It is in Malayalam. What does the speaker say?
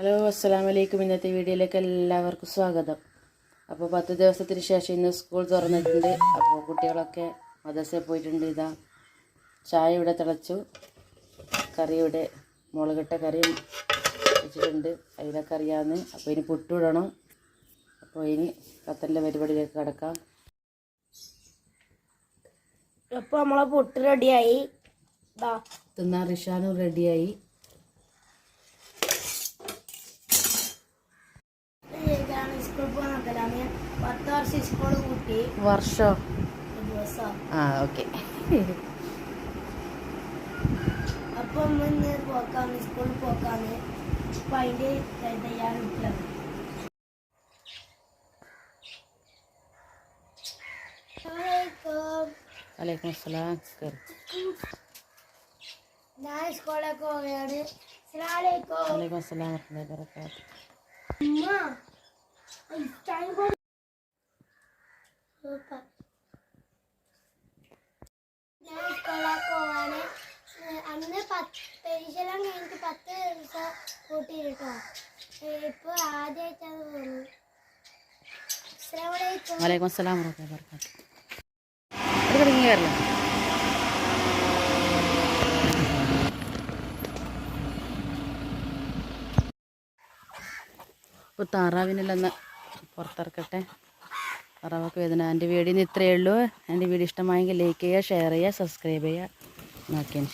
ഹലോ, അസ്സലാമലൈക്കും. ഇന്നത്തെ വീഡിയോയിലേക്ക് എല്ലാവർക്കും സ്വാഗതം. അപ്പോൾ 10 ദിവസത്തിന് ശേഷം ഇന്ന് സ്കൂൾ തുറന്നിട്ടുണ്ട്. അപ്പോൾ കുട്ടികളൊക്കെ മദ്രസയിൽ പോയിട്ടുണ്ട്. ഇതാ ചായ ഇവിടെ തിളച്ചു, കറി ഇവിടെ മുളകിട്ട കറി വെച്ചിട്ടുണ്ട്, അതിലൊക്കെ അറിയാമെന്ന്. അപ്പോൾ ഇനി പുട്ടുവിടണം. അപ്പോൾ ഇനി കത്തലിൻ്റെ പരിപാടിയിലേക്ക് കിടക്കാം. അപ്പോൾ നമ്മളെ പുട്ട് റെഡിയായി. തിന്നാൻ റിഷാനും റെഡിയായി. വർഷം ഓക്കെ. അപ്പൊ ഇന്ന് പോക്കാന്ന് സ്കൂളിൽ പോക്കാന്ന്. അപ്പൊ അതിന്റെ തയ്യാറെടുപ്പിലാണ്. വലൈക്കും അസ്സലാം. ഞാൻ സ്കൂളിലേക്ക് പോവുകയാണ്. വലൈക്കും അസ്സലാം വറഹ്മത്തുള്ളാഹി വബറകാതുഹു. ഞാൻ സ്കൂളിലേക്ക് പോവാണ്. അന്ന് പരീക്ഷയെല്ലാം കഴിഞ്ഞിട്ട് 10 ദിവസം കൂട്ടിയിട്ടോ. ഇപ്പൊ ആദ്യമായിട്ടാണ് തോന്നുന്നു. വലൈക്കും അസ്സലാം വറഹ്മത്തുള്ളാഹി വബറകാതുഹു. തുടങ്ങി വരല്ലോ. ഇപ്പോൾ താറാവിനെല്ലാം പുറത്തിറക്കട്ടെ. താറാവൊക്കെ വേദന. എൻ്റെ വീഡിയോ ഇത്രയേ ഉള്ളൂ. എൻ്റെ വീഡിയോ ഇഷ്ടമായെങ്കിൽ ലൈക്ക് ചെയ്യുക, ഷെയർ ചെയ്യുക, സബ്സ്ക്രൈബ് ചെയ്യുക. നോക്കിയാൽ